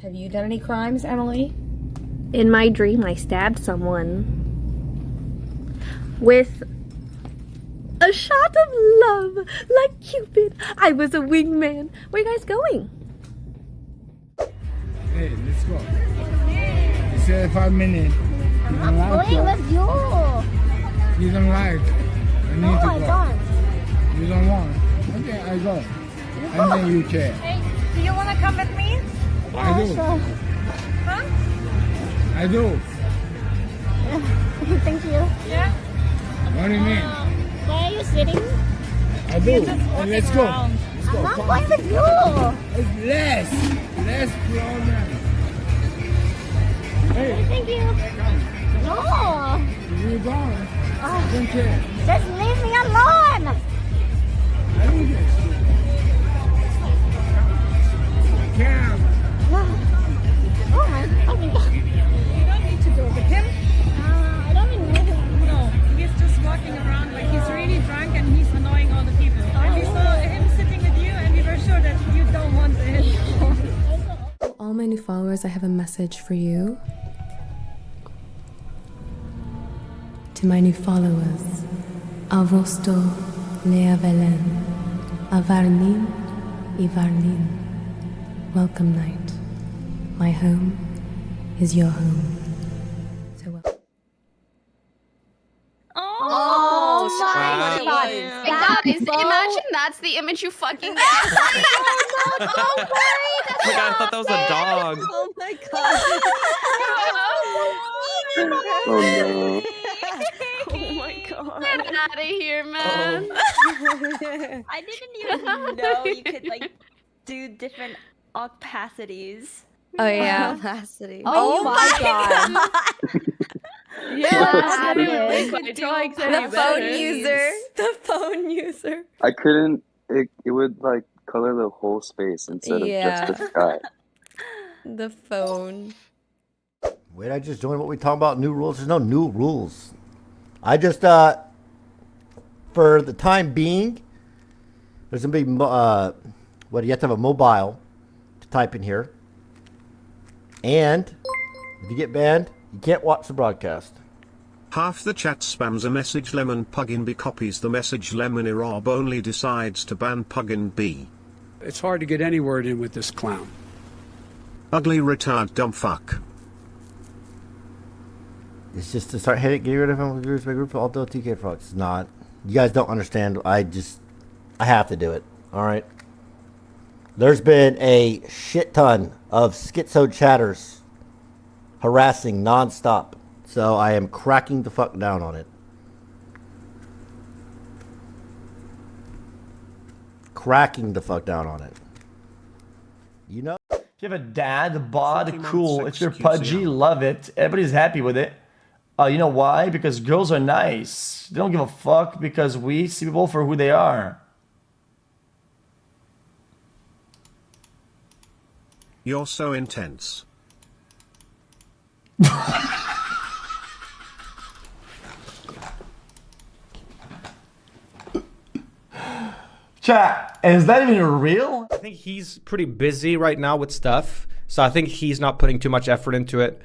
Have you done any crimes, Emily? In my dream, I stabbed someone with a shot of love, like Cupid. I was a wingman. Where are you guys going? Hey, let's go. You said 5 minutes. I'm not going with you. You don't like. I need No, to I go. don't. You don't want. Okay, I go. And then you can. Hey, do you want to come with me? Yeah, I do. sure. Huh? I do. Thank you. Yeah? What do you mean? Why are you sitting? I do. And let's go. Let's go. I'm not Come. going with you. It's less problem. Hey, Thank you. No. you gone. I don't care. Just leave me alone. I need this. Cam. Oh my fucking God. You don't need to go with him. I don't even know who. No, he's just walking around like he's really drunk and he's annoying all the people. And we saw him sitting with you and we were sure that you don't want him. All my new followers, I have a message for you. To my new followers, Avosto Leavelen, Avarnin Ivarnin. Welcome night. My home is your home. So welcome. Oh my God. Guys, imagine that's the image you fucking get. Oh my god, I thought that was a dog. Oh my god. Oh no. Oh my god. Get out of here, man. I didn't even know you could like do different opacities. Oh yeah. Opacity. Oh my God. Yeah. The phone user. The phone user. I couldn't. It would like color the whole space instead of just the sky. The phone. Wait, I just joined what we talking about. New rules. There's no new rules. I just for the time being, there's gonna be what you have to have a mobile to type in here, and if you get banned, you can't watch the broadcast. Half the chat spams a message lemon Puggin B copies the message lemon Irob only decides to ban Puggin B. It's hard to get any word in with this clown. Ugly retard dumb fuck. It's just to start getting rid of him. My group all TK frogs. It's not. You guys don't understand. I have to do it. All right. There's been a shit ton of schizo chatters harassing nonstop. So I am cracking the fuck down on it. Cracking the fuck down on it. You know? If you have a dad, bod, cool. If you're pudgy, love it. Everybody's happy with it. You know why? Because girls are nice. They don't give a fuck because we see people for who they are. You're so intense. Chat, is that even real? I think he's pretty busy right now with stuff, so I think he's not putting too much effort into it.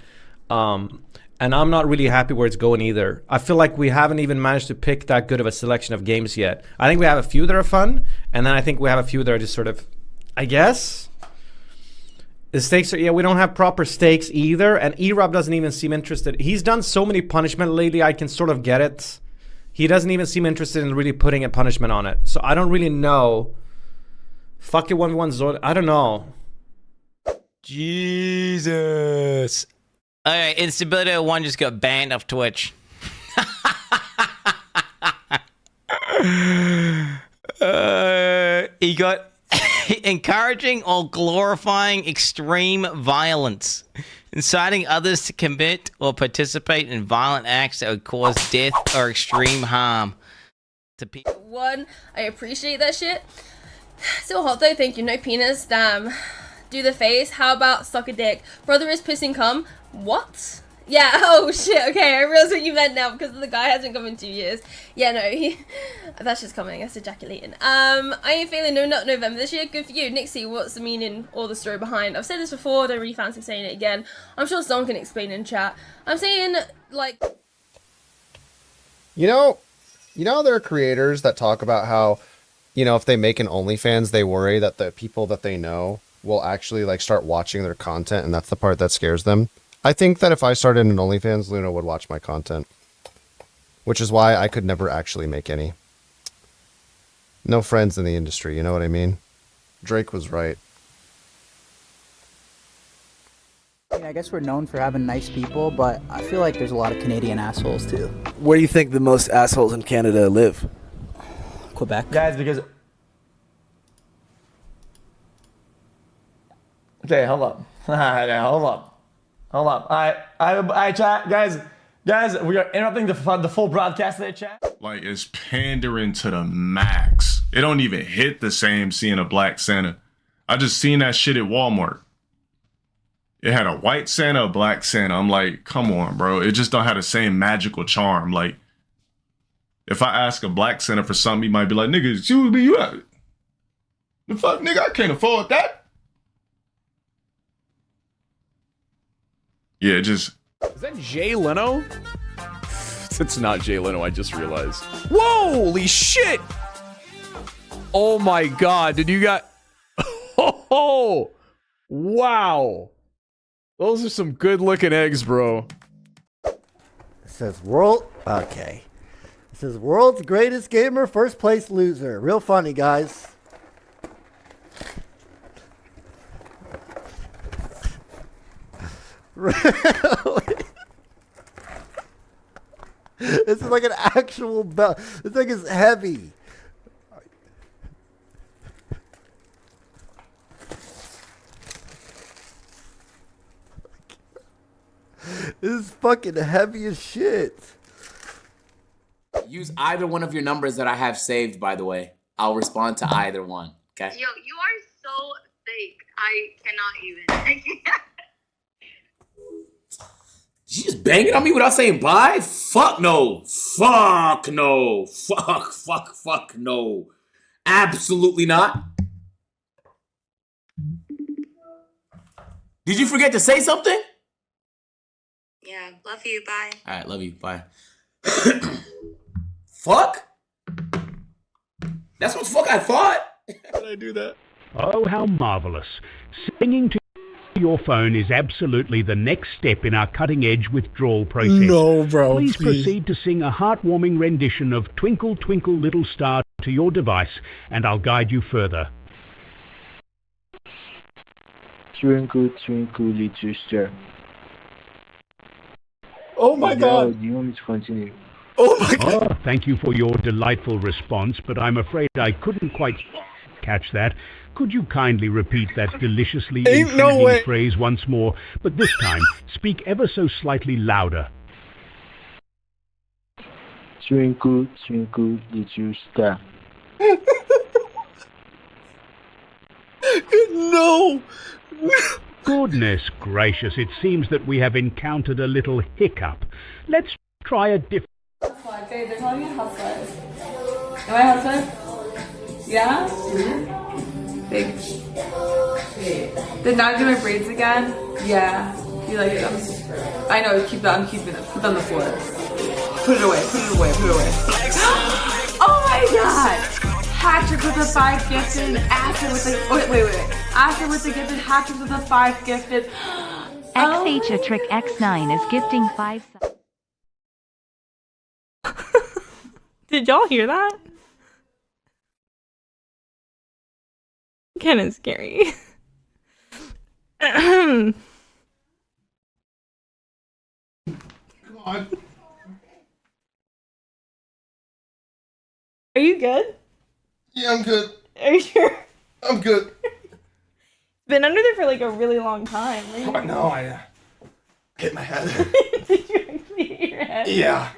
And I'm not really happy where it's going either. I feel like we haven't even managed to pick that good of a selection of games yet. I think we have a few that are fun, and then I think we have a few that are just sort of, I guess. The stakes are, yeah, we don't have proper stakes either, and E-Rob doesn't even seem interested. He's done so many punishment lately, I can sort of get it. He doesn't even seem interested in really putting a punishment on it. So I don't really know. Fuck it 1v1 Zord. I don't know. Jesus. Alright, Instability01 just got banned off Twitch. He got encouraging or glorifying extreme violence, inciting others to commit or participate in violent acts that would cause death or extreme harm to people. One, I appreciate that shit. So hot though, thank you, no penis, damn. Do the face, how about suck a dick? Brother is pissing cum. What? Yeah, oh shit, okay, I realize what you meant now because the guy hasn't come in 2 years. Yeah, no, that's just coming, that's ejaculating. I ain't feeling no nut November this year, good for you. Nixie, what's the meaning or the story behind? I've said this before, don't really fancy saying it again. I'm sure someone can explain in chat. I'm saying, like... You know, there are creators that talk about how, you know, if they make an OnlyFans, they worry that the people that they know will actually, like, start watching their content, and that's the part that scares them. I think that if I started an OnlyFans, Luna would watch my content. Which is why I could never actually make any. No friends in the industry, you know what I mean? Drake was right. I guess we're known for having nice people, but I feel like there's a lot of Canadian assholes too. Where do you think the most assholes in Canada live? Quebec. Guys, because... Okay, hold up. Hold up. Hold up. I chat, guys, we are interrupting the full broadcast there, chat. Like, it's pandering to the max. It don't even hit the same seeing a black Santa. I just seen that shit at Walmart. It had a white Santa, a black Santa. I'm like, come on, bro. It just don't have the same magical charm. Like, if I ask a black Santa for something, he might be like, nigga, excuse me, you out. The fuck, nigga, I can't afford that. Yeah, just... Is that Jay Leno? It's not Jay Leno, I just realized. Holy shit! Oh my god, did you got... Oh! Wow! Those are some good looking eggs, bro. It says world... Okay. It says world's greatest gamer, first place loser. Real funny, guys. Really? This is like an actual belt. This thing is heavy. This is fucking heavy as shit. Use either one of your numbers that I have saved, by the way. I'll respond to either one, okay? Yo, you are so fake. I cannot even. I can't. Did you just bang it on me without saying bye? Fuck no. Fuck no. Fuck no. Absolutely not. Did you forget to say something? Yeah, love you. Bye. All right, love you. Bye. Fuck? That's what fuck I thought. How did I do that? Oh, how marvelous. Singing to your phone is absolutely the next step in our cutting-edge withdrawal process. No, bro, Please please. proceed to sing a heartwarming rendition of Twinkle, Twinkle, Little Star to your device, and I'll guide you further. Twinkle, twinkle, little star. Oh my god. Do you want me to continue? Oh my god. Oh, thank you for your delightful response, but I'm afraid I couldn't quite catch that. Could you kindly repeat that deliciously intriguing phrase once more, but this time speak ever so slightly louder? Twinkle, twinkle, little star. No! Goodness gracious, it seems that we have encountered a little hiccup. Let's try a different... Okay, they're calling me a housewife. Am I a housewife? Yeah? Thanks. Did not do my braids again? Yeah. You like them? I know, keep that, I'm keeping it. Put it on the floor. Put it away, put it away, put it away. Oh my god! Hattrick with the 5 gifted, Acid with the... Oh, wait. Acid with the gifted, Hattrick with the 5 gifted. XHATrickX9 is gifting 5... Did y'all hear that? Kind of scary. Come on. Are you good? Yeah, I'm good. Are you sure? I'm good. Been under there for like a really long time. Right? I know, I hit my head. Did you actually hit your head? Yeah.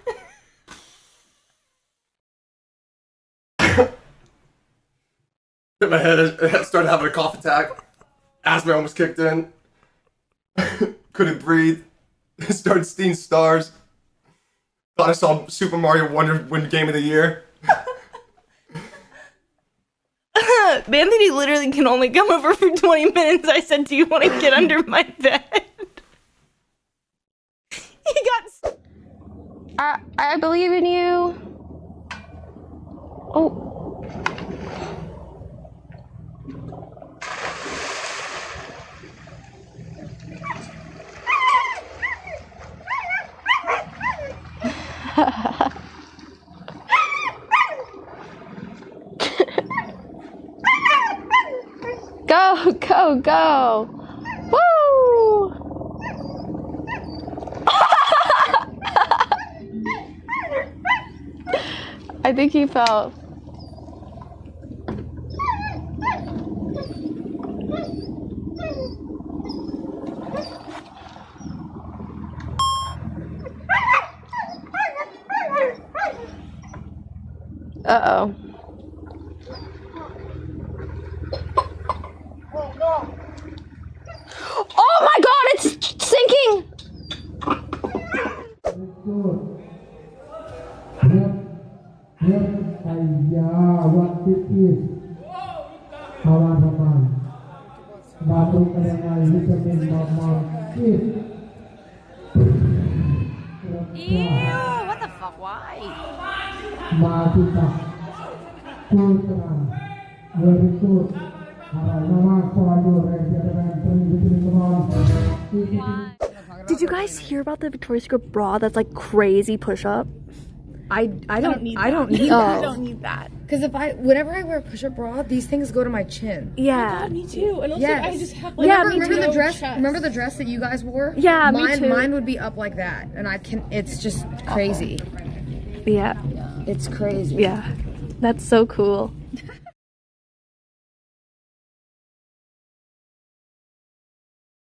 Hit my head, I started having a cough attack. Asthma almost kicked in. Couldn't breathe. Started seeing stars. Thought I saw Super Mario Wonder win Game of the Year. Anthony literally can only come over for 20 minutes. I said, do you want to get under my bed? He got... I believe in you. Oh. Go, go, go. Woo! I think he fell. Uh-oh. Oh my god, it's sinking! Ew, what the fuck? Why? Did you guys hear about the Victoria's Secret bra that's like crazy push-up? I don't need that. I don't need that. Because whenever I wear a push-up bra, these things go to my chin. Yeah. Me too. And also, Yes. I just have remember the no dress? chest. Remember the dress that you guys wore? Yeah, me too. Mine would be up like that, and it's just crazy. Yeah. It's crazy. Yeah. That's so cool.